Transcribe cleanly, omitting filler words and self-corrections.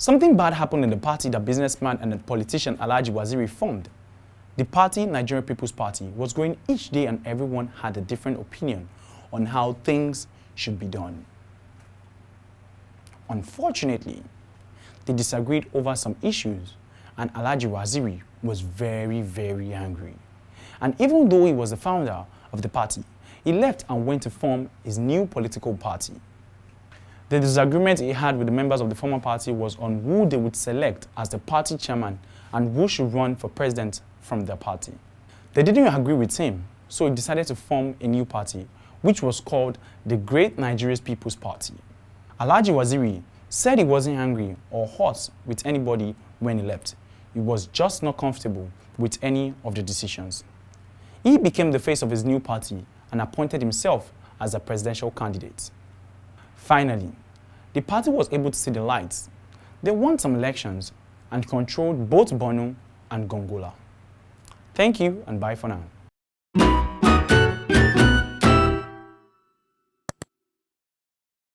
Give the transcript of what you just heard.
Something bad happened in the party that businessman and the politician Alhaji Waziri formed. The party, Nigerian People's Party, was growing each day and everyone had a different opinion on how things should be done. Unfortunately, they disagreed over some issues and Alhaji Waziri was very, very angry. And even though he was the founder of the party, he left and went to form his new political party. The disagreement he had with the members of the former party was on who they would select as the party chairman and who should run for president from their party. They didn't agree with him, so he decided to form a new party, which was called the Great Nigerian People's Party. Alhaji Waziri said he wasn't angry or hot with anybody when he left. He was just not comfortable with any of the decisions. He became the face of his new party and appointed himself as a presidential candidate. Finally, the party was able to see the light. They won some elections and controlled both Borno and Gongola. Thank you and bye for now.